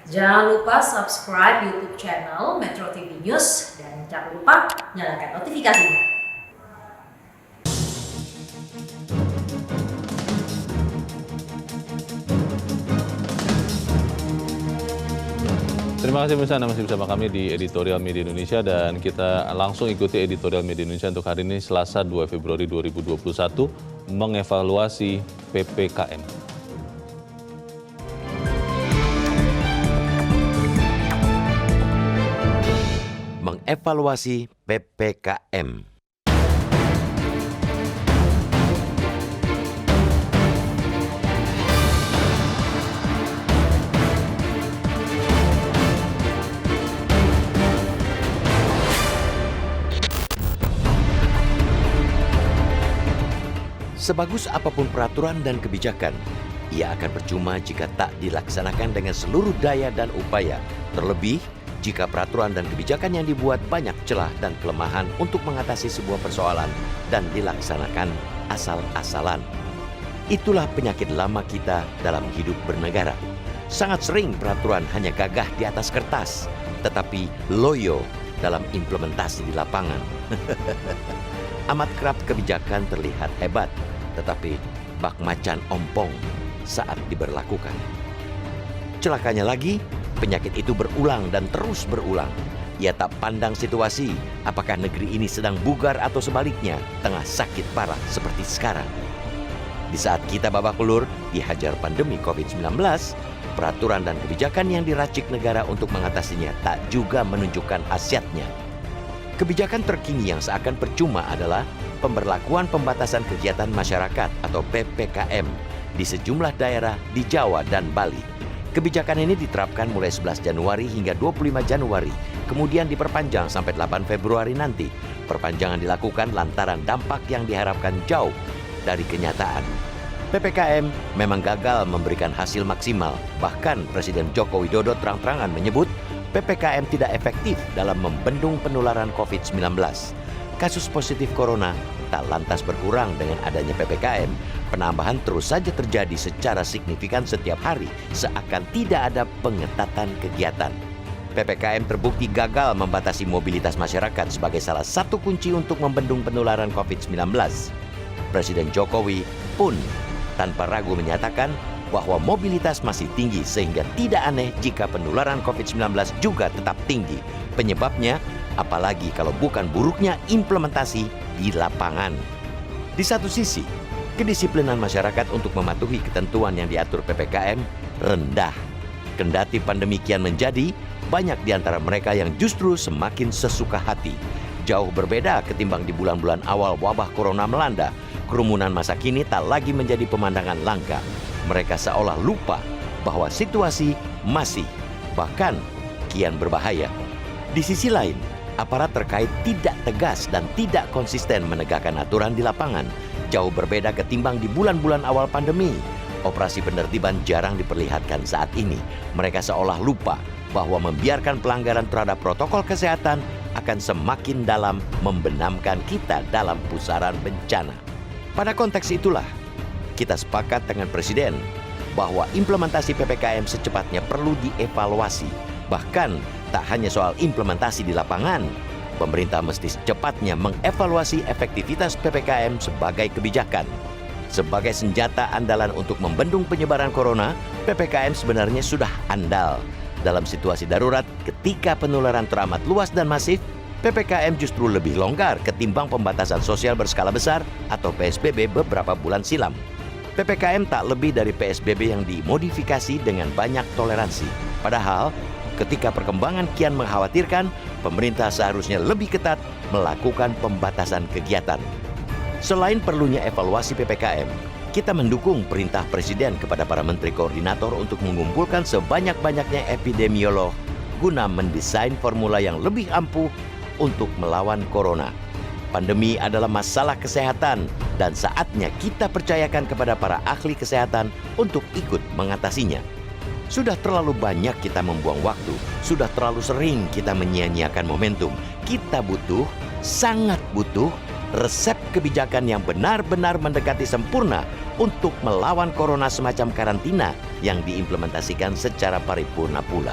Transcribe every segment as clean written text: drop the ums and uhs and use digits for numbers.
Jangan lupa subscribe YouTube channel Metro TV News dan jangan lupa nyalakan notifikasinya. Terima kasih pemirsa, Anda masih bersama kami di Editorial Media Indonesia dan kita langsung ikuti Editorial Media Indonesia untuk hari ini Selasa 2 Februari 2021 mengevaluasi PPKM. Mengevaluasi PPKM. Sebagus apapun peraturan dan kebijakan, ia akan percuma jika tak dilaksanakan dengan seluruh daya dan upaya. Terlebih, jika peraturan dan kebijakan yang dibuat banyak celah dan kelemahan untuk mengatasi sebuah persoalan dan dilaksanakan asal-asalan. Itulah penyakit lama kita dalam hidup bernegara. Sangat sering peraturan hanya gagah di atas kertas, tetapi loyo dalam implementasi di lapangan. Amat kerap kebijakan terlihat hebat, tetapi bak macan ompong saat diberlakukan. Celakanya lagi, penyakit itu berulang dan terus berulang. Ia tak pandang situasi, apakah negeri ini sedang bugar atau sebaliknya tengah sakit parah seperti sekarang. Di saat kita babak belur dihajar pandemi COVID-19, peraturan dan kebijakan yang diracik negara untuk mengatasinya tak juga menunjukkan khasiatnya. Kebijakan terkini yang seakan percuma adalah pemberlakuan pembatasan kegiatan masyarakat atau PPKM di sejumlah daerah di Jawa dan Bali. Kebijakan ini diterapkan mulai 11 Januari hingga 25 Januari, kemudian diperpanjang sampai 8 Februari nanti. Perpanjangan dilakukan lantaran dampak yang diharapkan jauh dari kenyataan. PPKM memang gagal memberikan hasil maksimal, bahkan Presiden Joko Widodo terang-terangan menyebut PPKM tidak efektif dalam membendung penularan COVID-19. Kasus positif corona tak lantas berkurang dengan adanya PPKM. Penambahan terus saja terjadi secara signifikan setiap hari, seakan tidak ada pengetatan kegiatan. PPKM terbukti gagal membatasi mobilitas masyarakat sebagai salah satu kunci untuk membendung penularan COVID-19. Presiden Jokowi pun tanpa ragu menyatakan bahwa mobilitas masih tinggi sehingga tidak aneh jika penularan COVID-19 juga tetap tinggi. Penyebabnya, apalagi kalau bukan buruknya implementasi di lapangan. Di satu sisi, kedisiplinan masyarakat untuk mematuhi ketentuan yang diatur PPKM rendah. Kendati pandemi kian menjadi, banyak di antara mereka yang justru semakin sesuka hati. Jauh berbeda ketimbang di bulan-bulan awal wabah corona melanda, kerumunan masa kini tak lagi menjadi pemandangan langka. Mereka seolah lupa bahwa situasi masih, bahkan kian berbahaya. Di sisi lain, aparat terkait tidak tegas dan tidak konsisten menegakkan aturan di lapangan. Jauh berbeda ketimbang di bulan-bulan awal pandemi. Operasi penertiban jarang diperlihatkan saat ini. Mereka seolah lupa bahwa membiarkan pelanggaran terhadap protokol kesehatan akan semakin dalam membenamkan kita dalam pusaran bencana. Pada konteks itulah, kita sepakat dengan Presiden bahwa implementasi PPKM secepatnya perlu dievaluasi. Bahkan tak hanya soal implementasi di lapangan, pemerintah mesti secepatnya mengevaluasi efektivitas PPKM sebagai kebijakan. Sebagai senjata andalan untuk membendung penyebaran corona, PPKM sebenarnya sudah andal. Dalam situasi darurat, ketika penularan teramat luas dan masif, PPKM justru lebih longgar ketimbang pembatasan sosial berskala besar atau PSBB beberapa bulan silam. PPKM tak lebih dari PSBB yang dimodifikasi dengan banyak toleransi. Padahal, ketika perkembangan kian mengkhawatirkan, pemerintah seharusnya lebih ketat melakukan pembatasan kegiatan. Selain perlunya evaluasi PPKM, kita mendukung perintah Presiden kepada para menteri koordinator untuk mengumpulkan sebanyak-banyaknya epidemiolog guna mendesain formula yang lebih ampuh untuk melawan corona. Pandemi adalah masalah kesehatan dan saatnya kita percayakan kepada para ahli kesehatan untuk ikut mengatasinya. Sudah terlalu banyak kita membuang waktu, sudah terlalu sering kita menyia-nyiakan momentum. Kita butuh, sangat butuh, resep kebijakan yang benar-benar mendekati sempurna untuk melawan corona semacam karantina yang diimplementasikan secara paripurna pula.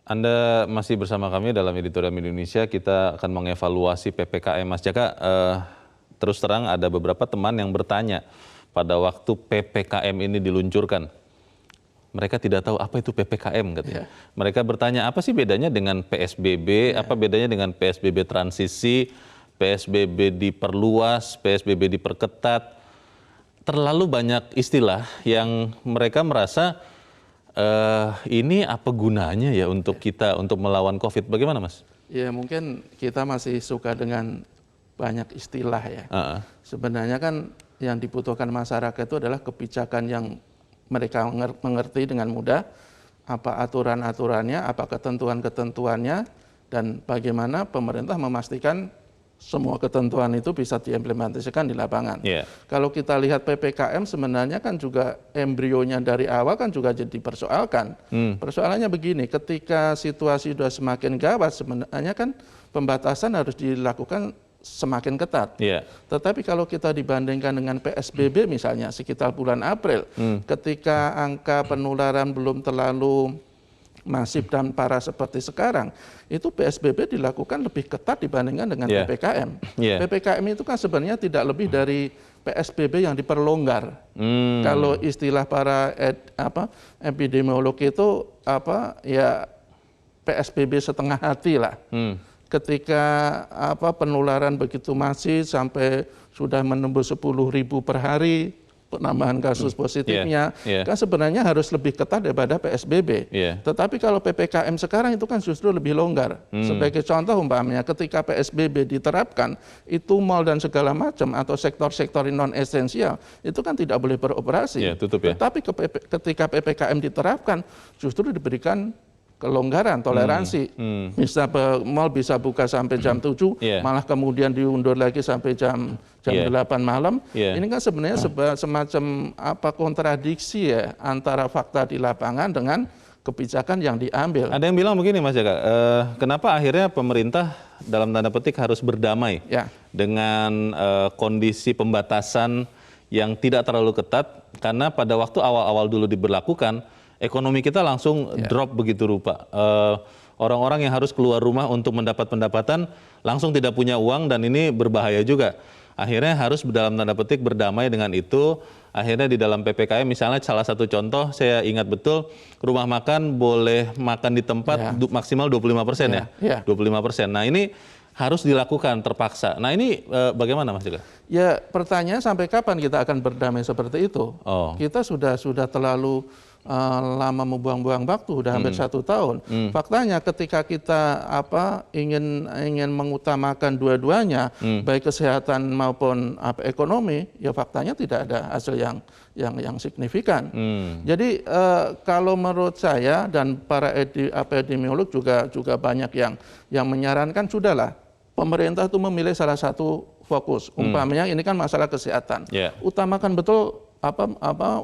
Anda masih bersama kami dalam Editorial Media Indonesia. Kita akan mengevaluasi PPKM. Mas Jaka, terus terang ada beberapa teman yang bertanya pada waktu PPKM ini diluncurkan. Mereka tidak tahu apa itu PPKM katanya. Mereka bertanya apa sih bedanya dengan PSBB, apa bedanya dengan PSBB transisi, PSBB diperluas, PSBB diperketat. Terlalu banyak istilah yang mereka merasa ini apa gunanya ya untuk kita untuk melawan COVID? Bagaimana, Mas? Ya mungkin kita masih suka dengan banyak istilah ya. Sebenarnya kan yang dibutuhkan masyarakat itu adalah kebijakan yang mereka mengerti dengan mudah, apa aturan-aturannya, apa ketentuan-ketentuannya, dan bagaimana pemerintah memastikan semua ketentuan itu bisa diimplementasikan di lapangan. Kalau kita lihat PPKM sebenarnya kan juga embrionya dari awal kan juga jadi dipersoalkan. Persoalannya begini, ketika situasi sudah semakin gawat sebenarnya kan pembatasan harus dilakukan semakin ketat. Tetapi kalau kita dibandingkan dengan PSBB misalnya sekitar bulan April, ketika angka penularan belum terlalu masif dan parah seperti sekarang, itu PSBB dilakukan lebih ketat dibandingkan dengan PPKM. PPKM itu kan sebenarnya tidak lebih dari PSBB yang diperlonggar. Kalau istilah para epidemiolog itu ya PSBB setengah hati lah. Ketika penularan begitu masif sampai sudah menembus 10.000 per hari penambahan kasus positifnya, kan sebenarnya harus lebih ketat daripada PSBB. Tetapi kalau PPKM sekarang itu kan justru lebih longgar. Sebagai contoh umpamanya ketika PSBB diterapkan, itu mal dan segala macam atau sektor-sektor non esensial itu kan tidak boleh beroperasi. Tetapi ketika PPKM diterapkan justru diberikan kelonggaran, toleransi. Bisa mal bisa buka sampai jam 7, malah kemudian diundur lagi sampai jam 8 malam. Ini kan sebenarnya semacam kontradiksi ya antara fakta di lapangan dengan kebijakan yang diambil. Ada yang bilang begini, Mas Jaka, kenapa akhirnya pemerintah dalam tanda petik harus berdamai dengan kondisi pembatasan yang tidak terlalu ketat, karena pada waktu awal-awal dulu diberlakukan, ekonomi kita langsung drop begitu rupa. Orang-orang yang harus keluar rumah untuk mendapat pendapatan langsung tidak punya uang, dan ini berbahaya juga. Akhirnya harus dalam tanda petik berdamai dengan itu. Akhirnya di dalam PPKM misalnya salah satu contoh saya ingat betul, rumah makan boleh makan di tempat maksimal 25% ya. 25%. Nah ini harus dilakukan terpaksa. Nah ini bagaimana, Mas Jaka? Ya pertanyaan sampai kapan kita akan berdamai seperti itu? Kita sudah terlalu lama membuang-buang waktu, sudah hampir 1 tahun. Faktanya ketika kita ingin mengutamakan dua-duanya, baik kesehatan maupun ekonomi, ya faktanya tidak ada hasil yang signifikan. Jadi kalau menurut saya dan para epidemiolog juga banyak yang menyarankan sudahlah pemerintah itu memilih salah satu fokus. Umpamanya ini kan masalah kesehatan. Utamakan betul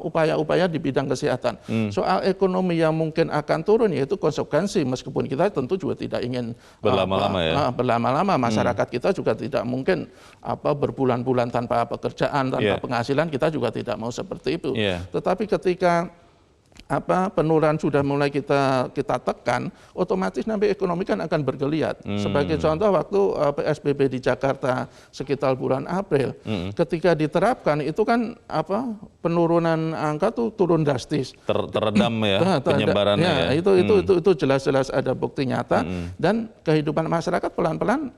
upaya-upaya di bidang kesehatan. Soal ekonomi yang mungkin akan turun yaitu konsekuensi, meskipun kita tentu juga tidak ingin berlama-lama. Masyarakat kita juga tidak mungkin berbulan-bulan tanpa pekerjaan, tanpa penghasilan, kita juga tidak mau seperti itu. Tetapi ketika penularan sudah mulai kita tekan, otomatis nanti ekonomi kan akan bergeliat. Sebagai contoh waktu PSBB di Jakarta sekitar bulan April, ketika diterapkan itu kan penurunan angka tuh turun drastis. Teredam ya penyebarannya. Itu jelas-jelas ada bukti nyata, dan kehidupan masyarakat pelan-pelan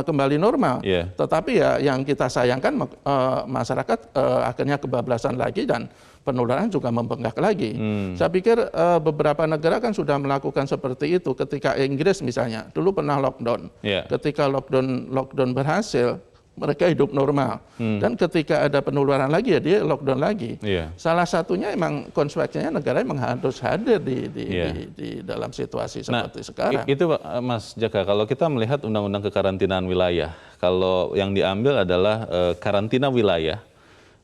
kembali normal. Tetapi ya yang kita sayangkan masyarakat akhirnya kebablasan lagi dan penularan juga membengkak lagi. Saya pikir beberapa negara kan sudah melakukan seperti itu. Ketika Inggris misalnya dulu pernah lockdown. Ketika lockdown berhasil, mereka hidup normal. Dan ketika ada penularan lagi ya dia lockdown lagi. Salah satunya emang konsekuensinya negara memang harus hadir di dalam situasi seperti sekarang. Itu Mas Jaka, kalau kita melihat undang-undang kekarantinaan wilayah, kalau yang diambil adalah karantina wilayah,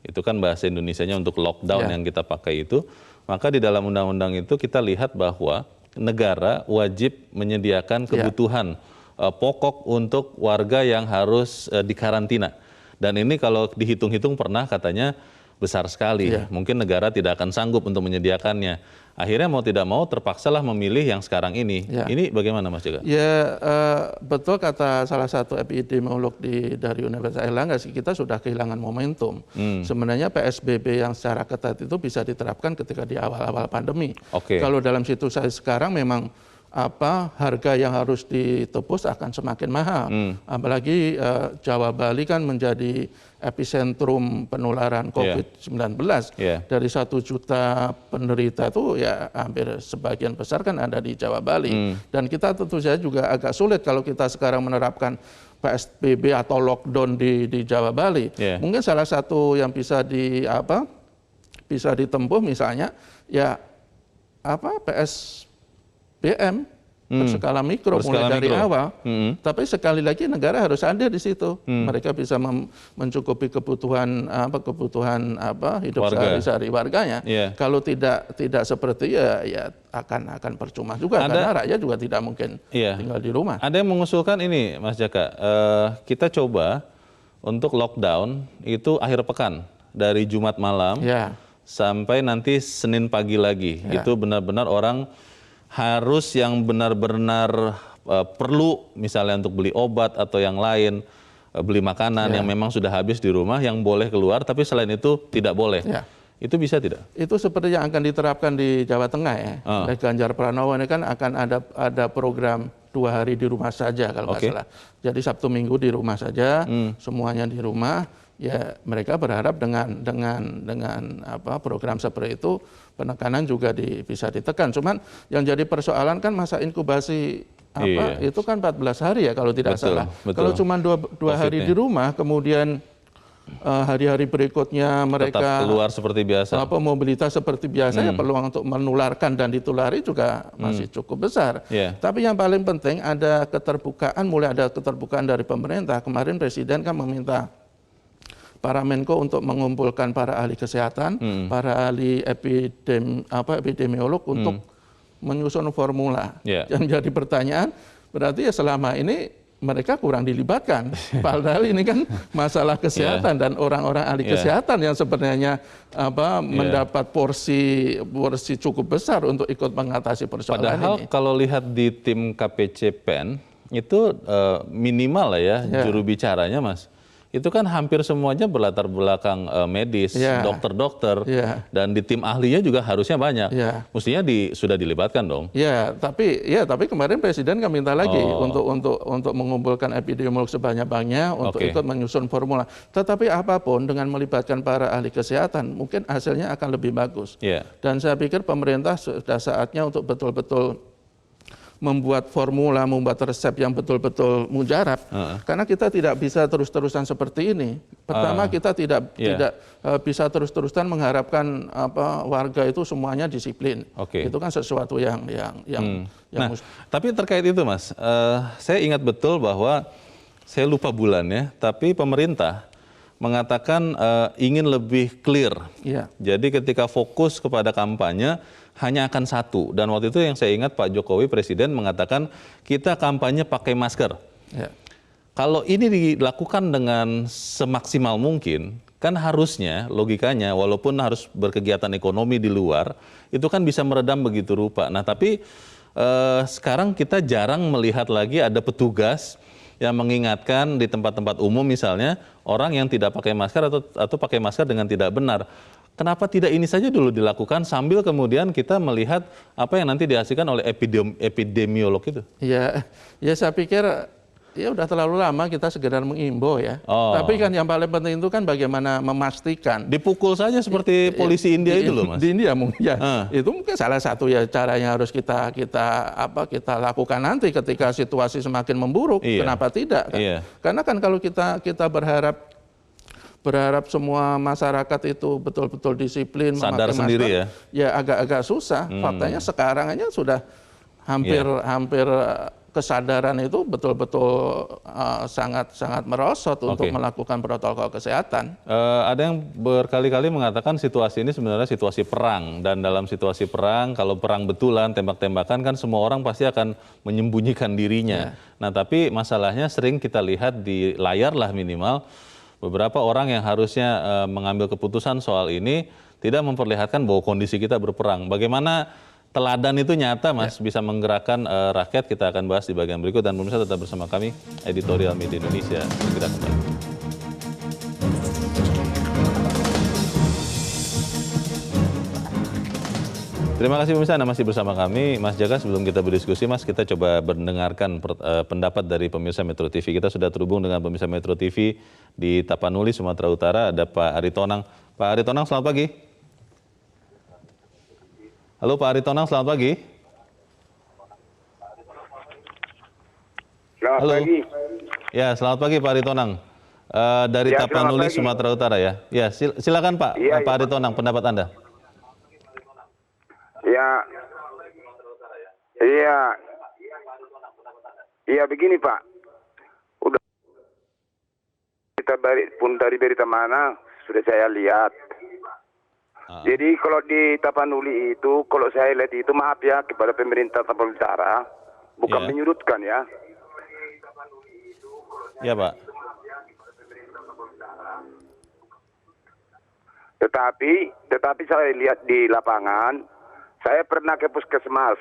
itu kan bahasa Indonesianya untuk lockdown yang kita pakai itu, maka di dalam undang-undang itu kita lihat bahwa negara wajib menyediakan kebutuhan pokok untuk warga yang harus dikarantina. Dan ini kalau dihitung-hitung pernah katanya besar sekali. Mungkin negara tidak akan sanggup untuk menyediakannya. Akhirnya mau tidak mau terpaksalah memilih yang sekarang ini. Ini bagaimana Mas Jaka? Ya betul kata salah satu epidemiolog dari Universitas Airlangga, kita sudah kehilangan momentum. Sebenarnya PSBB yang secara ketat itu bisa diterapkan ketika di awal-awal pandemi. Kalau dalam situasi sekarang memang harga yang harus ditebus akan semakin mahal. Apalagi Jawa Bali kan menjadi epicentrum penularan COVID-19. Dari 1 juta penderita itu ya hampir sebagian besar kan ada di Jawa Bali. Dan kita tentu saja juga agak sulit kalau kita sekarang menerapkan PSBB atau lockdown di Jawa Bali. Mungkin salah satu yang bisa bisa ditempuh misalnya ya PSBM berskala mikro mulai dari awal. Tapi sekali lagi negara harus hadir di situ. Mereka bisa mencukupi kebutuhan hidup sehari-hari warganya. Kalau tidak seperti ya akan percuma juga karena rakyat juga tidak mungkin tinggal di rumah. Ada yang mengusulkan ini Mas Jaka, kita coba untuk lockdown itu akhir pekan dari Jumat malam sampai nanti Senin pagi lagi. Itu benar-benar orang harus yang benar-benar perlu misalnya untuk beli obat atau yang lain, beli makanan yang memang sudah habis di rumah, yang boleh keluar, tapi selain itu tidak boleh. Itu bisa tidak? Itu seperti yang akan diterapkan di Jawa Tengah ya. Oleh Ganjar Pranowo ini kan akan ada program 2 hari di rumah saja kalau nggak salah. Jadi Sabtu Minggu di rumah saja, semuanya di rumah. Ya mereka berharap dengan program seperti itu penekanan juga bisa ditekan. Cuman yang jadi persoalan kan masa inkubasi itu kan 14 hari ya kalau tidak salah. Kalau cuma 2 hari di rumah, kemudian hari-hari berikutnya mereka tetap keluar seperti biasa. Mobilitas seperti biasa ya peluang untuk menularkan dan ditulari juga masih cukup besar. Tapi yang paling penting ada keterbukaan, mulai ada keterbukaan dari pemerintah. Kemarin Presiden kan meminta para Menko untuk mengumpulkan para ahli kesehatan, para ahli epidemiolog untuk menyusun formula. Yang jadi pertanyaan, berarti ya selama ini mereka kurang dilibatkan. Padahal ini kan masalah kesehatan dan orang-orang ahli kesehatan yang sebenarnya mendapat porsi cukup besar untuk ikut mengatasi persoalan ini. Padahal kalau lihat di tim KPC PEN itu minimal lah ya juru bicaranya Mas. Itu kan hampir semuanya berlatar belakang medis, dokter-dokter, dan di tim ahlinya juga harusnya banyak. Mestinya sudah dilibatkan dong. Tapi kemarin Presiden kan minta lagi untuk mengumpulkan epidemiolog sebanyak-banyaknya untuk ikut menyusun formula. Tetapi apapun dengan melibatkan para ahli kesehatan, mungkin hasilnya akan lebih bagus. Dan saya pikir pemerintah sudah saatnya untuk betul-betul membuat formula, membuat resep yang betul-betul mujarab. Karena kita tidak bisa terus-terusan seperti ini. Pertama kita tidak bisa terus-terusan mengharapkan warga itu semuanya disiplin. Itu kan sesuatu yang tapi terkait itu Mas, saya ingat betul bahwa saya lupa bulannya, tapi pemerintah mengatakan ingin lebih clear. Jadi ketika fokus kepada kampanye hanya akan satu. Dan waktu itu yang saya ingat Pak Jokowi Presiden mengatakan kita kampanye pakai masker. Kalau ini dilakukan dengan semaksimal mungkin, kan harusnya logikanya walaupun harus berkegiatan ekonomi di luar, itu kan bisa meredam begitu rupa. Nah tapi sekarang kita jarang melihat lagi ada petugas yang mengingatkan di tempat-tempat umum misalnya orang yang tidak pakai masker atau pakai masker dengan tidak benar. Kenapa tidak ini saja dulu dilakukan sambil kemudian kita melihat apa yang nanti dihasilkan oleh epidemiolog itu? Ya saya pikir ya udah terlalu lama kita sekedar mengimbau ya. Tapi kan yang paling penting itu kan bagaimana memastikan. Dipukul saja seperti polisi India itu loh Mas. Di India mungkin itu mungkin salah satu ya cara yang harus kita lakukan nanti ketika situasi semakin memburuk. Kenapa tidak? Karena kan kalau kita berharap semua masyarakat itu betul-betul disiplin, sadar memakai sendiri masker, ya agak-agak susah. Faktanya sekarang aja sudah hampir kesadaran itu betul-betul sangat merosot untuk melakukan protokol kesehatan. Ada yang berkali-kali mengatakan situasi ini sebenarnya situasi perang, dan dalam situasi perang kalau perang betulan tembak-tembakan kan semua orang pasti akan menyembunyikan dirinya. Nah tapi masalahnya sering kita lihat di layar lah minimal beberapa orang yang harusnya mengambil keputusan soal ini tidak memperlihatkan bahwa kondisi kita berperang. Bagaimana teladan itu nyata, Mas, bisa menggerakkan rakyat. Kita akan bahas di bagian berikut, dan pemirsa tetap bersama kami, Editorial Media Indonesia. Segera kembali. Terima kasih pemirsa, Anda masih bersama kami. Mas Jaka, sebelum kita berdiskusi, Mas, kita coba mendengarkan pendapat dari pemirsa Metro TV. Kita sudah terhubung dengan pemirsa Metro TV di Tapanuli, Sumatera Utara. Ada Pak Aritonang. Pak Aritonang, selamat pagi. Halo Pak Aritonang, selamat pagi. Selamat pagi. Ya, selamat pagi Pak Aritonang. Dari Tapanuli, Sumatera Utara ya. Ya, silakan Pak, Pak Aritonang, pendapat Anda. Iya begini Pak. Udah kita dari berita mana sudah saya lihat. Jadi kalau di Tapanuli itu, kalau saya lihat itu, maaf ya kepada pemerintah Tapanuli Utara, bukan menyudutkan ya. Iya Pak. Tetapi saya lihat di lapangan, saya pernah ke puskesmas,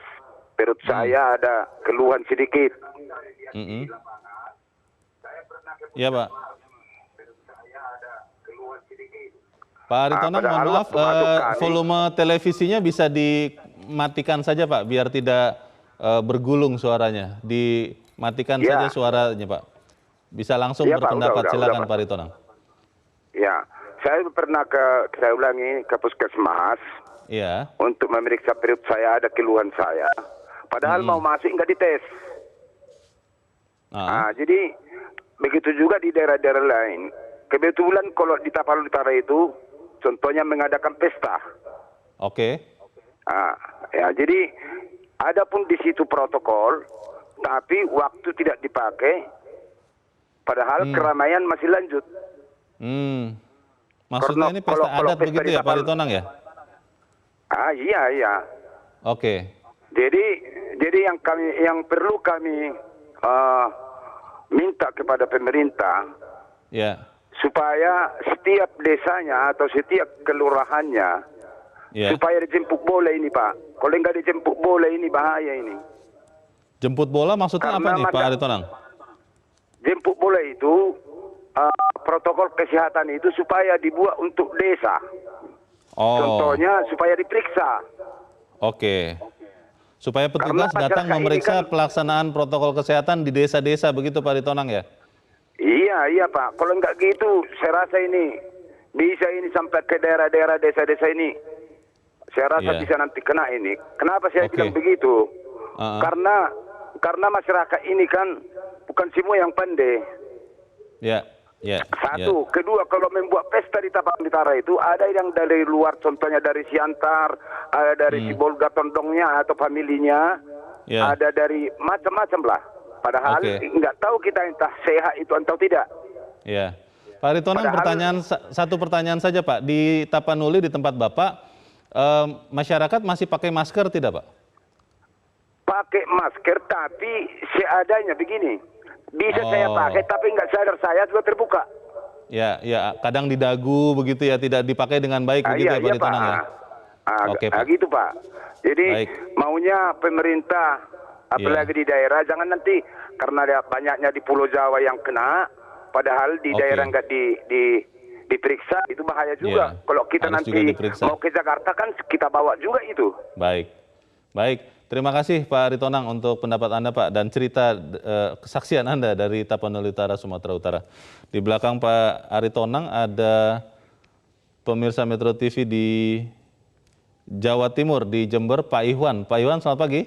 perut saya ada keluhan sedikit. Iya Pak. Pak Aritonang, mohon maaf, volume televisinya bisa dimatikan saja Pak, biar tidak bergulung suaranya. Dimatikan saja suaranya Pak. Bisa langsung berpendapat, silakan Pak Aritonang. Ya, saya pernah saya ulangi, ke puskesmas untuk memeriksa perut saya, ada keluhan saya. Padahal mau masuk nggak dites. Jadi begitu juga di daerah-daerah lain. Kebetulan kalau di Tapanuli Utara itu, contohnya mengadakan pesta. Ya, jadi ada pun di situ protokol, tapi waktu tidak dipakai, padahal keramaian masih lanjut. Maksudnya ini pesta adat begitu ya Pak Aritonang ya? Iya. Jadi yang perlu kami minta kepada pemerintah, supaya setiap desanya atau setiap kelurahannya supaya dijemput bola ini Pak. Kalau nggak dijemput bola ini bahaya ini. Jemput bola maksudnya apa nih Pak Aritonang? Jemput bola itu protokol kesehatan itu supaya dibuat untuk desa. Contohnya supaya diperiksa. Supaya petugas datang memeriksa pelaksanaan protokol kesehatan di desa-desa begitu Pak Aritonang ya? Iya Pak. Kalau nggak gitu, saya rasa ini bisa ini sampai ke daerah-daerah desa-desa ini. Saya rasa bisa nanti kena ini. Kenapa saya bilang begitu? Karena masyarakat ini kan bukan semua yang pandai. Satu, kedua, kalau membuat pesta di Tapanuli Utara itu ada yang dari luar, contohnya dari Siantar, ada dari Sibolga Tondongnya atau familinya, ada dari macam-macam lah. Padahal nggak tahu kita entah sehat itu atau tidak. Pak Aritonang, satu pertanyaan saja Pak. Di Tapanuli, di tempat Bapak, masyarakat masih pakai masker tidak Pak? Pakai masker, tapi seadanya begini. Bisa saya pakai, tapi nggak sadar saya juga terbuka. Kadang di dagu begitu ya, tidak dipakai dengan baik begitu ya Pak Aritonang ya? Gitu Pak. Jadi maunya pemerintah, apalagi di daerah, jangan nanti karena ada banyaknya di Pulau Jawa yang kena, padahal di daerah nggak diperiksa, itu bahaya juga. Kalau kita nanti mau ke Jakarta kan kita bawa juga itu. Baik. Terima kasih Pak Aritonang untuk pendapat Anda Pak, dan cerita kesaksian Anda dari Tapanuli Utara, Sumatera Utara. Di belakang Pak Aritonang ada pemirsa Metro TV di Jawa Timur, di Jember, Pak Ihwan. Pak Ihwan, selamat pagi.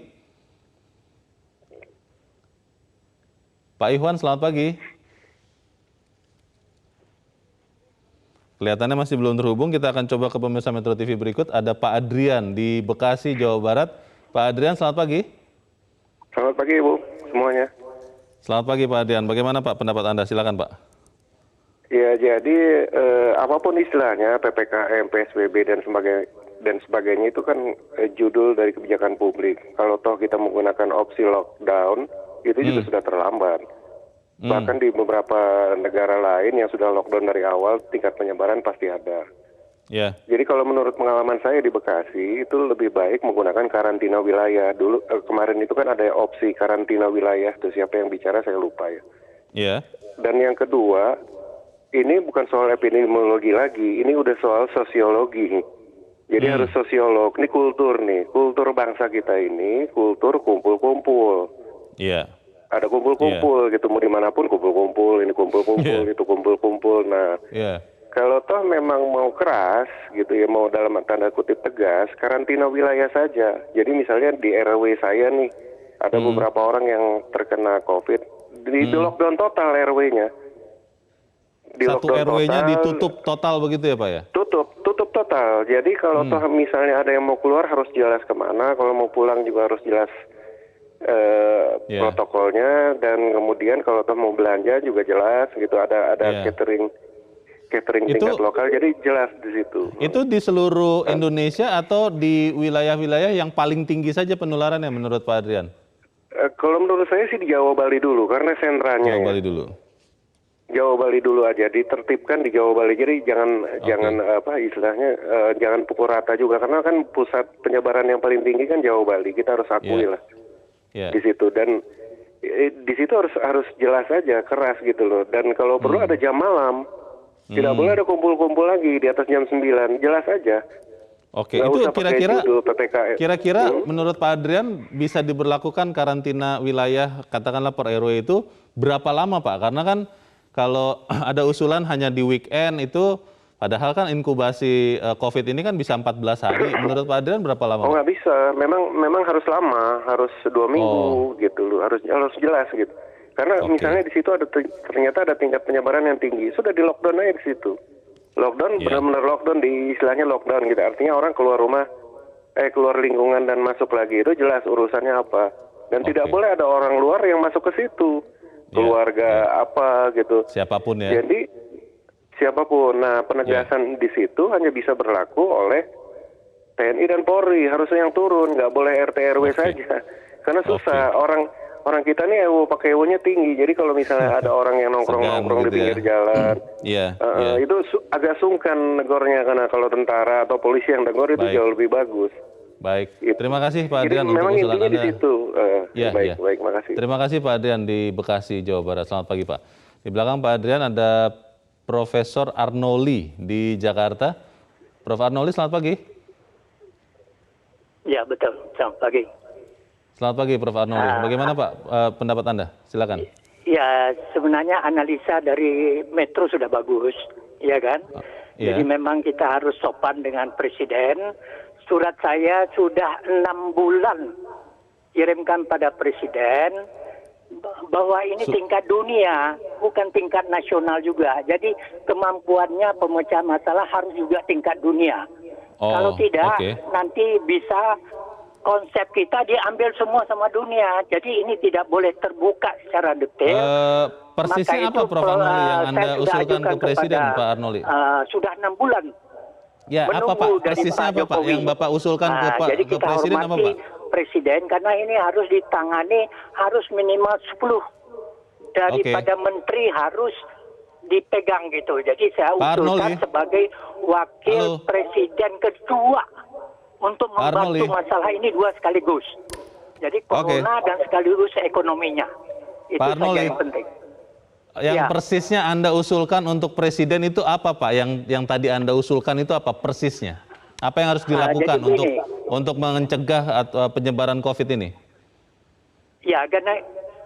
Pak Ihwan, selamat pagi. Kelihatannya masih belum terhubung, kita akan coba ke pemirsa Metro TV berikut. Ada Pak Adrian di Bekasi, Jawa Barat. Pak Adrian, selamat pagi. Selamat pagi, Bu. semuanya. Selamat pagi Pak Adrian. Bagaimana Pak pendapat Anda? Silakan Pak. Ya, jadi apapun istilahnya, PPKM, PSBB dan sebagainya itu kan judul dari kebijakan publik. Kalau toh kita menggunakan opsi lockdown, itu juga sudah terlambat. Bahkan di beberapa negara lain yang sudah lockdown dari awal, tingkat penyebaran pasti ada. Ya. Jadi kalau menurut pengalaman saya di Bekasi, itu lebih baik menggunakan karantina wilayah. Dulu kemarin itu kan ada opsi karantina wilayah, tuh siapa yang bicara saya lupa ya. Ya. Dan yang kedua, ini bukan soal epidemiologi lagi, ini udah soal sosiologi. Jadi harus sosiolog, ini kultur bangsa kita ini, kultur kumpul-kumpul. Iya. Ada kumpul-kumpul gitu, mau dimanapun kumpul-kumpul, ini kumpul-kumpul, itu kumpul-kumpul. Nah, kalau toh memang mau keras gitu ya, mau dalam tanda kutip tegas, karantina wilayah saja. Jadi misalnya di RW saya nih, ada beberapa orang yang terkena COVID, di lockdown total RW-nya. Satu RW-nya ditutup total begitu ya Pak ya? Tutup total. Jadi kalau toh misalnya ada yang mau keluar harus jelas kemana, kalau mau pulang juga harus jelas protokolnya, dan kemudian kalau toh mau belanja juga jelas gitu, ada catering tingkat lokal, jadi jelas di situ. Itu di seluruh Indonesia atau di wilayah-wilayah yang paling tinggi saja penularannya menurut Pak Adrian? Kalau menurut saya sih di Jawa Bali dulu, karena sentranya. Jawa Bali dulu. Jawa Bali dulu aja, ditertibkan di Jawa Bali. Jadi jangan apa istilahnya, jangan pukul rata juga, karena kan pusat penyebaran yang paling tinggi kan Jawa Bali. Kita harus akui lah di situ, dan di situ harus jelas aja, keras gitu loh. Dan kalau perlu ada jam malam, tidak boleh ada kumpul-kumpul lagi di atas jam 9, jelas aja. Oke, itu kira-kira menurut Pak Adrian bisa diberlakukan karantina wilayah katakanlah per RW itu berapa lama Pak? Karena kan kalau ada usulan hanya di weekend itu, padahal kan inkubasi COVID ini kan bisa 14 hari. Menurut Pak Adrian berapa lama? Oh nggak bisa, memang harus lama, harus 2 minggu gitu loh, harus jelas gitu. Karena misalnya di situ ternyata ada tingkat penyebaran yang tinggi, sudah di lockdown aja di situ. Lockdown benar-benar lockdown, di istilahnya lockdown gitu. Artinya orang keluar rumah, keluar lingkungan dan masuk lagi, itu jelas urusannya apa. Dan tidak boleh ada orang luar yang masuk ke situ. Keluarga apa gitu. Siapapun ya. Jadi siapapun. Nah, penegasan di situ hanya bisa berlaku oleh TNI dan Polri, harusnya yang turun, nggak boleh RT RW saja. Karena susah, orang kita nih pakai EWO-nya tinggi. Jadi kalau misalnya ada orang yang nongkrong-nongkrong di pinggir jalan, itu agak sungkan negornya, karena kalau tentara atau polisi yang negor itu jauh lebih bagus. Baik, terima kasih Pak Adrian untuk usulan Anda. Di situ. Baik, makasih. Terima kasih Pak Adrian di Bekasi, Jawa Barat. Selamat pagi Pak. Di belakang Pak Adrian ada Profesor Arnoli di Jakarta. Prof. Arnoli, selamat pagi. Ya betul, selamat pagi. Selamat pagi Prof. Arnoli. Bagaimana Pak pendapat Anda? Silakan. Ya sebenarnya analisa dari Metro sudah bagus, ya kan? Jadi memang kita harus sopan dengan Presiden. Surat saya sudah 6 bulan kirimkan pada Presiden bahwa ini tingkat dunia, bukan tingkat nasional juga. Jadi kemampuannya pemecah masalah harus juga tingkat dunia. Kalau tidak, nanti bisa konsep kita diambil semua sama dunia. Jadi ini tidak boleh terbuka secara detail. Persisnya apa Prof. Arnoli yang Anda usulkan ke Presiden Pak Arnoli? Sudah 6 bulan. Ya, apa Pak? Persisnya apa Pak yang Bapak usulkan ke Presiden apa Pak? Presiden, karena ini harus ditangani, harus minimal 10 daripada menteri harus dipegang gitu. Jadi saya usulkan sebagai wakil presiden kedua untuk membantu masalah ini dua sekaligus. Jadi corona dan sekaligus ekonominya. Itu saja yang penting. Yang persisnya Anda usulkan untuk presiden itu apa Pak? Yang tadi Anda usulkan itu apa persisnya? Apa yang harus dilakukan untuk mencegah penyebaran COVID ini? Ya, karena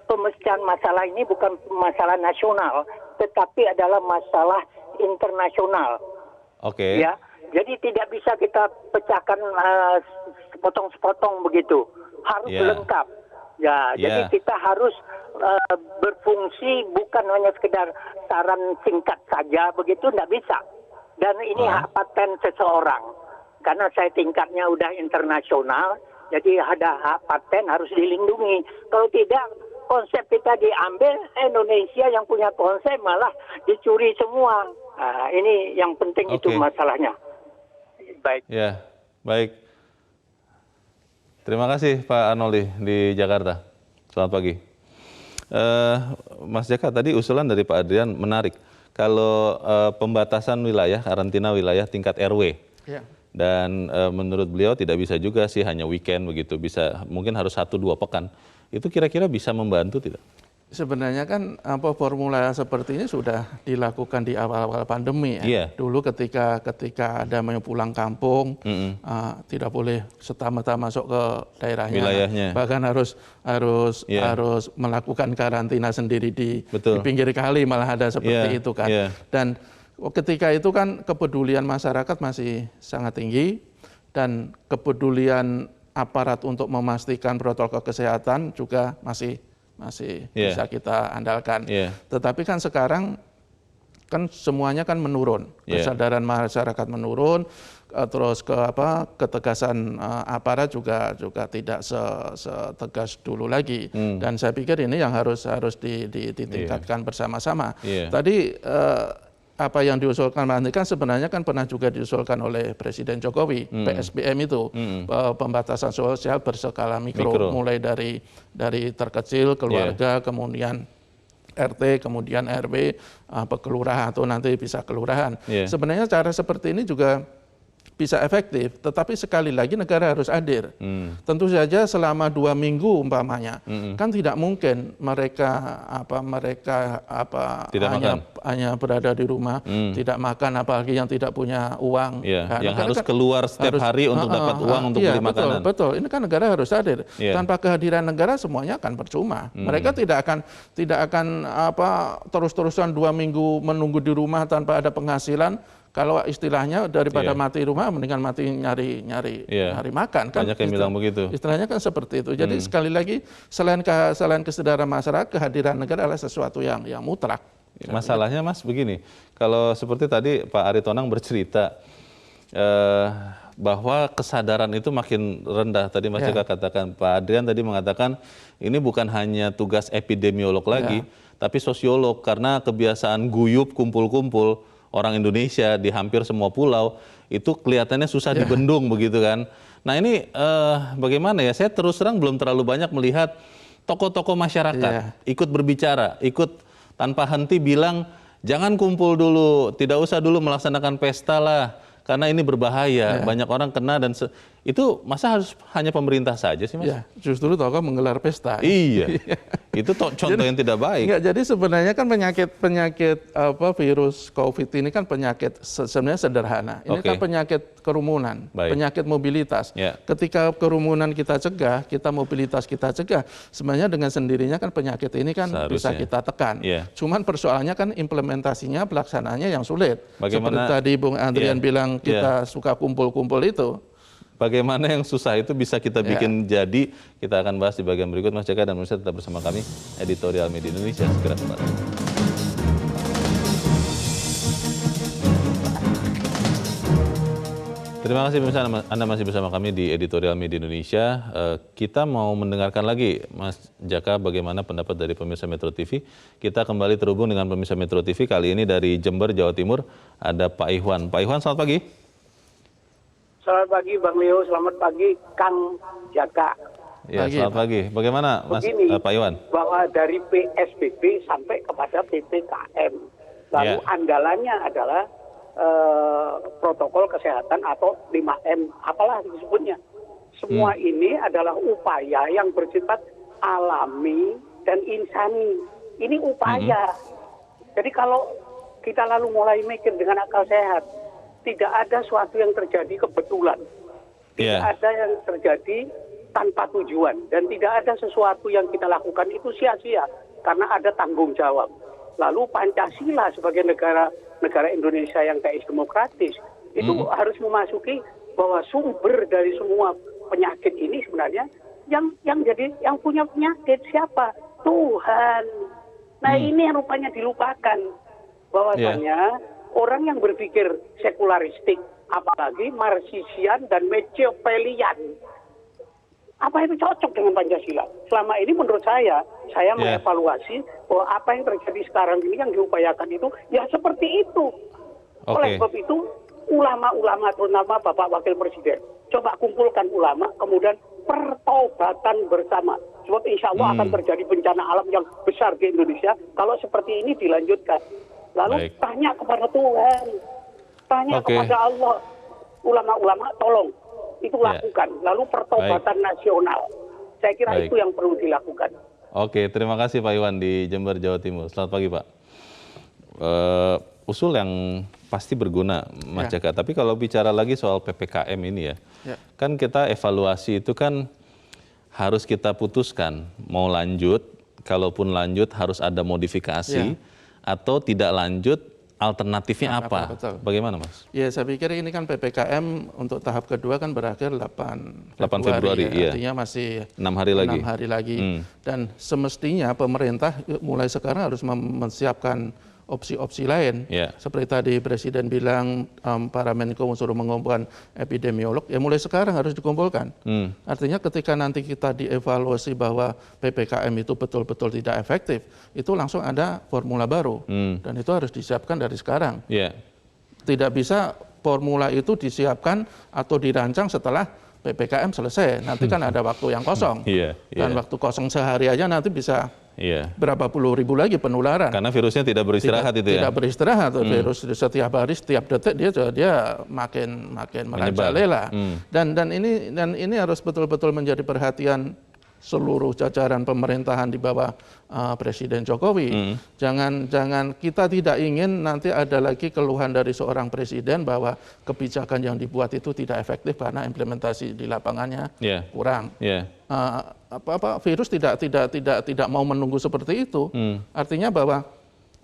pemecahan masalah ini bukan masalah nasional, tetapi adalah masalah internasional. Ya, jadi tidak bisa kita pecahkan sepotong-sepotong begitu, harus lengkap. Ya, jadi kita harus berfungsi, bukan hanya sekedar saran singkat saja begitu, tidak bisa. Dan ini hak paten seseorang. Karena saya tingkatnya udah internasional, jadi ada hak paten harus dilindungi. Kalau tidak, konsep kita diambil, Indonesia yang punya konsep malah dicuri semua. Nah, ini yang penting itu masalahnya. Baik. Ya, baik. Terima kasih Pak Arnoldi di Jakarta. Selamat pagi. Mas Jaka, tadi usulan dari Pak Adrian menarik. Kalau pembatasan wilayah, karantina wilayah tingkat RW. Ya. Dan menurut beliau tidak bisa juga sih hanya weekend begitu, bisa mungkin harus 1-2 pekan. Itu kira-kira bisa membantu tidak? Sebenarnya kan formula seperti ini sudah dilakukan di awal-awal pandemi ya. Yeah. Dulu ketika ada yang pulang kampung, tidak boleh serta-merta masuk ke daerahnya, wilayahnya. Bahkan harus melakukan karantina sendiri di pinggir kali, malah ada seperti itu kan. Dan ketika itu kan kepedulian masyarakat masih sangat tinggi dan kepedulian aparat untuk memastikan protokol kesehatan juga masih bisa kita andalkan. Tetapi kan sekarang kan semuanya kan menurun, kesadaran masyarakat menurun, terus ketegasan aparat juga tidak setegas dulu lagi. Dan saya pikir ini yang harus ditingkatkan bersama-sama. Tadi apa yang diusulkan Mas Andi kan sebenarnya kan pernah juga diusulkan oleh Presiden Jokowi, PSBM itu, pembatasan sosial berskala mikro. Mulai dari terkecil, keluarga, kemudian RT, kemudian RW, kelurahan atau nanti bisa kelurahan. Sebenarnya cara seperti ini juga bisa efektif, tetapi sekali lagi negara harus hadir. Tentu saja selama 2 minggu umpamanya, kan tidak mungkin mereka hanya berada di rumah, tidak makan, apalagi yang tidak punya uang. Yang harus keluar setiap hari untuk dapat uang untuk beli makanan. Betul, ini kan negara harus hadir. Tanpa kehadiran negara semuanya akan percuma. Mereka tidak akan terus-terusan 2 minggu menunggu di rumah tanpa ada penghasilan. Kalau istilahnya daripada mati rumah, mendingan mati nyari makan. Kan? Banyak yang bilang begitu. Istilahnya kan seperti itu. Jadi sekali lagi, selain kesadaran masyarakat, kehadiran negara adalah sesuatu yang mutlak. Masalahnya Mas begini, kalau seperti tadi Pak Aritonang bercerita bahwa kesadaran itu makin rendah. Tadi Mas Jaka katakan, Pak Adrian tadi mengatakan ini bukan hanya tugas epidemiolog lagi, tapi sosiolog, karena kebiasaan guyup kumpul-kumpul orang Indonesia di hampir semua pulau itu kelihatannya susah dibendung begitu kan. Nah ini bagaimana ya, saya terus terang belum terlalu banyak melihat tokoh-tokoh masyarakat ikut berbicara, ikut tanpa henti bilang jangan kumpul dulu, tidak usah dulu melaksanakan pesta lah karena ini berbahaya, banyak orang kena dan itu masa harus hanya pemerintah saja sih Mas? Justru tokoh menggelar pesta. Iya. Itu contoh yang tidak baik. Enggak, jadi sebenarnya kan penyakit virus COVID ini kan penyakit sebenarnya sederhana. Ini kan penyakit kerumunan, penyakit mobilitas. Ketika kerumunan kita cegah, mobilitas kita cegah, sebenarnya dengan sendirinya kan penyakit ini kan bisa kita tekan. Cuman persoalannya kan implementasinya, pelaksanaannya yang sulit. Seperti tadi Bung Adrian bilang kita suka kumpul-kumpul itu. Bagaimana yang susah itu bisa kita bikin jadi, kita akan bahas di bagian berikut. Mas Jaka dan Mas tetap bersama kami, Editorial Media Indonesia, segera kembali. Terima kasih pemirsa, Anda masih bersama kami di Editorial Media Indonesia. Kita mau mendengarkan lagi, Mas Jaka, bagaimana pendapat dari pemirsa Metro TV. Kita kembali terhubung dengan pemirsa Metro TV, kali ini dari Jember, Jawa Timur, ada Pak Ikhwan. Pak Ikhwan, selamat pagi. Selamat pagi Bang Leo, selamat pagi Kang Jaka. Ya, selamat pagi. Bagaimana Mas Pak Iwan? Bahwa dari PSBB sampai kepada PPKM. Lalu andalannya adalah protokol kesehatan atau 5M, apalah disebutnya. Semua ini adalah upaya yang bersifat alami dan insani. Ini upaya. Jadi kalau kita lalu mulai mikir dengan akal sehat, tidak ada suatu yang terjadi kebetulan. Tidak ada yang terjadi tanpa tujuan. Dan tidak ada sesuatu yang kita lakukan itu sia-sia. Karena ada tanggung jawab. Lalu Pancasila sebagai negara Indonesia yang teis demokratis, itu harus memasuki bahwa sumber dari semua penyakit ini sebenarnya yang punya penyakit siapa? Tuhan. Nah ini yang rupanya dilupakan. Bahwasanya orang yang berpikir sekularistik, apalagi Marxisian dan Machiavellian, Apa itu cocok dengan Pancasila? Selama ini menurut saya mengevaluasi bahwa apa yang terjadi sekarang ini yang diupayakan itu ya seperti itu. Oleh sebab itu ulama-ulama terutama Bapak Wakil Presiden, coba kumpulkan ulama, kemudian pertobatan bersama. Sebab insya Allah akan terjadi bencana alam yang besar di Indonesia kalau seperti ini dilanjutkan. Lalu tanya kepada Tuhan, tanya kepada Allah. Ulama-ulama tolong itu lakukan. Lalu pertobatan nasional. Saya kira itu yang perlu dilakukan. Oke, terima kasih Pak Iwan di Jember, Jawa Timur. Selamat pagi Pak. Usul yang pasti berguna Mas Jaka. Tapi kalau bicara lagi soal PPKM ini ya, kan kita evaluasi itu kan harus kita putuskan mau lanjut, kalaupun lanjut harus ada modifikasi atau tidak lanjut. Alternatifnya apa? Bagaimana Mas? Ya saya pikir ini kan PPKM untuk tahap kedua kan berakhir 8 Februari ya. Artinya masih 6 hari lagi. 6 hari lagi. Dan semestinya pemerintah mulai sekarang harus menyiapkan opsi-opsi lain. Seperti tadi Presiden bilang para Menko suruh mengumpulkan epidemiolog, ya mulai sekarang harus dikumpulkan. Artinya ketika nanti kita dievaluasi bahwa PPKM itu betul-betul tidak efektif, itu langsung ada formula baru. Dan itu harus disiapkan dari sekarang. Tidak bisa formula itu disiapkan atau dirancang setelah PPKM selesai. Nanti kan ada waktu yang kosong. Dan waktu kosong sehari aja nanti bisa berapa puluh ribu lagi penularan. Karena virusnya tidak beristirahat itu ya? Tidak beristirahat. Virus setiap hari, setiap detik dia makin merajalela. Dan ini harus betul-betul menjadi perhatian seluruh jajaran pemerintahan di bawah Presiden Jokowi. Jangan kita tidak ingin nanti ada lagi keluhan dari seorang presiden bahwa kebijakan yang dibuat itu tidak efektif karena implementasi di lapangannya kurang. Virus tidak mau menunggu seperti itu. Artinya bahwa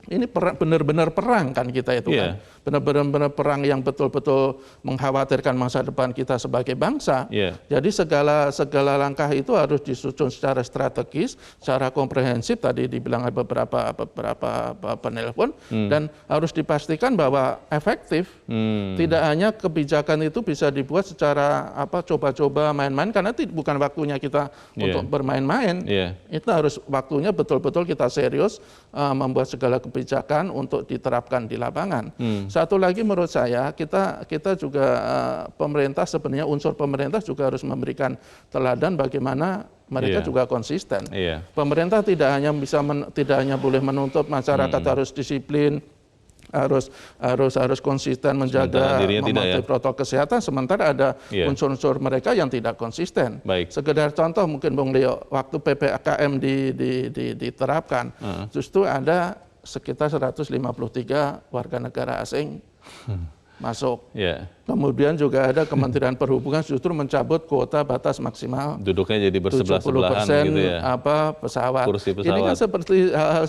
ini benar-benar perang kan kita itu kan. Benar-benar perang yang betul-betul mengkhawatirkan masa depan kita sebagai bangsa. Jadi segala langkah itu harus disusun secara strategis, secara komprehensif. Tadi dibilang beberapa penelpon dan harus dipastikan bahwa efektif. Tidak hanya kebijakan itu bisa dibuat secara coba-coba main-main karena bukan waktunya kita untuk bermain-main. Itu harus waktunya betul-betul kita serius membuat segala kebijakan untuk diterapkan di lapangan. Satu lagi menurut saya kita juga pemerintah sebenarnya unsur pemerintah juga harus memberikan teladan bagaimana mereka juga konsisten. Pemerintah tidak hanya boleh menuntut masyarakat harus disiplin, harus konsisten menjaga mematuhi protokol kesehatan, sementara ada unsur-unsur mereka yang tidak konsisten. Sekedar contoh mungkin Bung Leo, waktu PPKM diterapkan, justru ada sekitar 153 warga negara asing masuk. Kemudian juga ada Kementerian Perhubungan justru mencabut kuota batas maksimal. Duduknya jadi bersebelah-sebelahan gitu ya. Pesawat. Kursi pesawat. Ini kan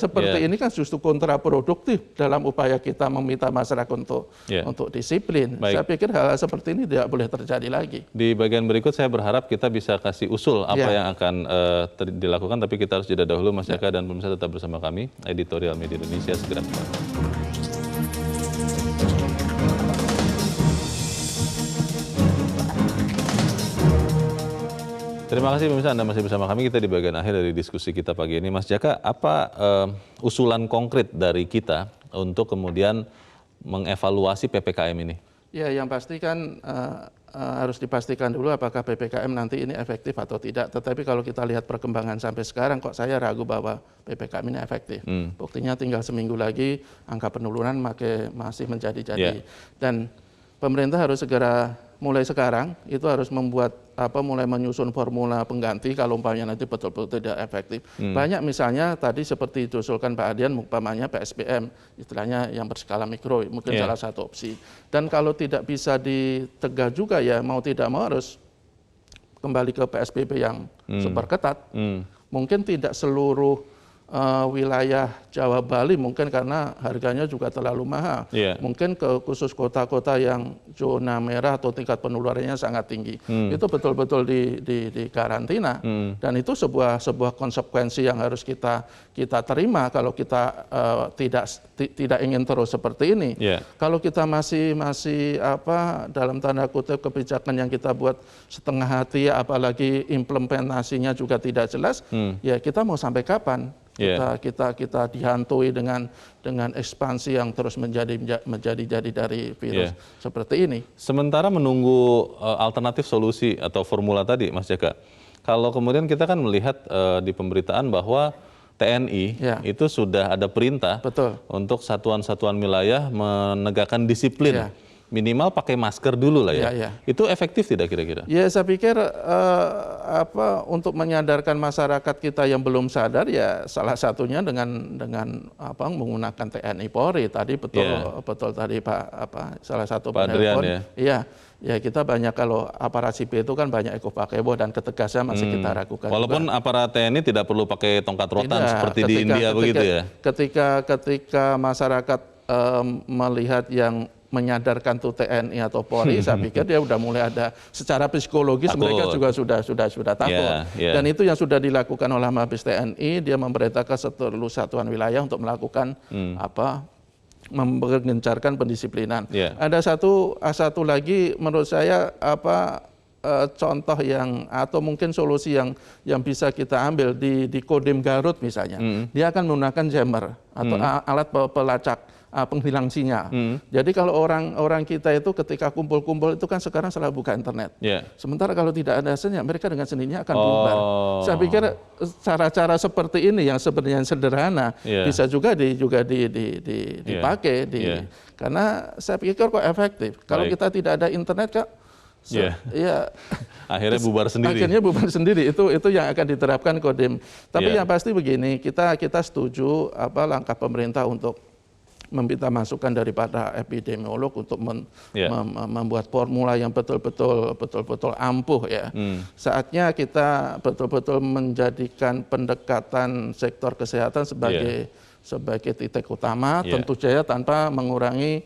seperti ini kan justru kontraproduktif dalam upaya kita meminta masyarakat untuk disiplin. Saya pikir hal seperti ini tidak boleh terjadi lagi. Di bagian berikut saya berharap kita bisa kasih usul apa yang akan dilakukan, tapi kita harus jeda dahulu Mas Jaka dan pemirsa tetap bersama kami. Editorial Media Indonesia segera kembali. Terima kasih pemirsa Anda masih bersama kami. Kita di bagian akhir dari diskusi kita pagi ini. Mas Jaka, apa usulan konkret dari kita untuk kemudian mengevaluasi PPKM ini? Ya, yang pasti kan harus dipastikan dulu apakah PPKM nanti ini efektif atau tidak. Tetapi kalau kita lihat perkembangan sampai sekarang kok saya ragu bahwa PPKM ini efektif. Buktinya tinggal seminggu lagi angka penurunan masih menjadi-jadi. Dan pemerintah harus segera mulai sekarang itu harus mulai menyusun formula pengganti kalau umpamanya nanti betul-betul tidak efektif. Banyak misalnya tadi seperti diusulkan Pak Adian umpamanya PSBM, istilahnya yang berskala mikro, mungkin salah satu opsi. Dan kalau tidak bisa ditegah juga ya mau tidak mau harus kembali ke PSBB yang super ketat. Mungkin tidak seluruh wilayah Jawa Bali mungkin karena harganya juga terlalu mahal. Mungkin ke khusus kota-kota yang zona merah atau tingkat penularannya sangat tinggi. Itu betul-betul di karantina. Dan itu sebuah konsekuensi yang harus kita terima kalau kita tidak ingin terus seperti ini. Kalau kita masih dalam tanda kutip kebijakan yang kita buat setengah hati, apalagi implementasinya juga tidak jelas, ya kita mau sampai kapan? Kita dihantui dengan ekspansi yang terus menjadi dari virus seperti ini. Sementara menunggu alternatif solusi atau formula tadi, Mas Jaka, kalau kemudian kita kan melihat di pemberitaan bahwa TNI itu sudah ada perintah untuk satuan-satuan wilayah menegakkan disiplin. Minimal pakai masker dulu lah ya. Itu efektif tidak kira-kira? Ya saya pikir untuk menyadarkan masyarakat kita yang belum sadar ya salah satunya dengan menggunakan TNI Polri. Tadi betul tadi salah satu penelpon. Iya. Ya kita banyak kalau aparat sipil itu kan banyak ekopakebo dan ketegasan masih kita ragukan. Walaupun aparat TNI tidak perlu pakai tongkat rotan seperti di India begitu ya. Ketika masyarakat melihat yang menyadarkan tuh TNI atau Polri, saya pikir dia udah mulai ada secara psikologis mereka juga sudah takut. Dan itu yang sudah dilakukan oleh Mabes TNI, dia memerintahkan seluruh satuan wilayah untuk melakukan menggencarkan pendisiplinan. Ada satu lagi menurut saya contoh yang atau mungkin solusi yang bisa kita ambil di Kodim Garut misalnya. Dia akan menggunakan jammer atau alat pelacak penghilang sinyal. Jadi kalau orang kita itu ketika kumpul-kumpul itu kan sekarang selalu buka internet. Sementara kalau tidak ada sinyal, mereka dengan sendirinya akan bubar. Saya pikir cara-cara seperti ini yang sebenarnya sederhana bisa juga dipakai karena saya pikir kok efektif. Kalau kita tidak ada internet Kak, akhirnya bubar sendiri. Akhirnya bubar sendiri. Itu yang akan diterapkan Kodim. Tapi yang pasti begini, kita setuju langkah pemerintah untuk meminta masukan daripada epidemiolog untuk membuat formula yang betul-betul ampuh ya. Saatnya kita betul-betul menjadikan pendekatan sektor kesehatan sebagai titik utama, tentu saja tanpa mengurangi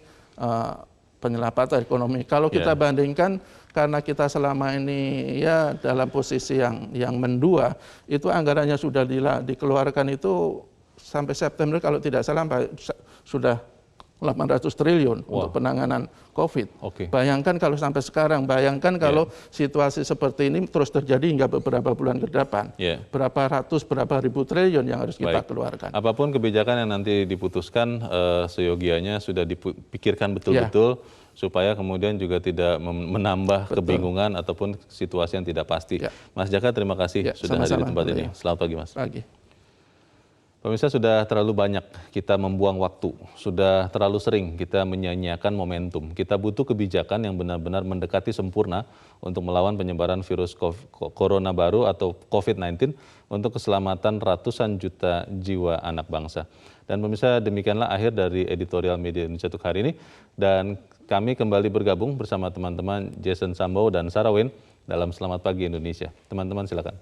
penyelapatan ekonomi. Kalau kita bandingkan karena kita selama ini ya dalam posisi yang mendua, itu anggarannya sudah dikeluarkan itu sampai September kalau tidak salah sudah 800 triliun untuk penanganan COVID. Bayangkan kalau sampai sekarang, bayangkan kalau situasi seperti ini terus terjadi hingga beberapa bulan ke depan. Berapa ribu triliun yang harus kita keluarkan. Apapun kebijakan yang nanti diputuskan, seyogianya sudah dipikirkan betul-betul supaya kemudian juga tidak menambah kebingungan ataupun situasi yang tidak pasti. Mas Jaka, terima kasih sudah hadir di tempat ini. Selamat pagi, Mas. Pemirsa, sudah terlalu banyak kita membuang waktu, sudah terlalu sering kita menyanyiakan momentum. Kita butuh kebijakan yang benar-benar mendekati sempurna untuk melawan penyebaran virus corona baru atau COVID-19 untuk keselamatan ratusan juta jiwa anak bangsa. Dan pemirsa, demikianlah akhir dari editorial Media Indonesia untuk hari ini. Dan kami kembali bergabung bersama teman-teman Jason Sambo dan Sarah Wayne dalam Selamat Pagi Indonesia. Teman-teman silakan.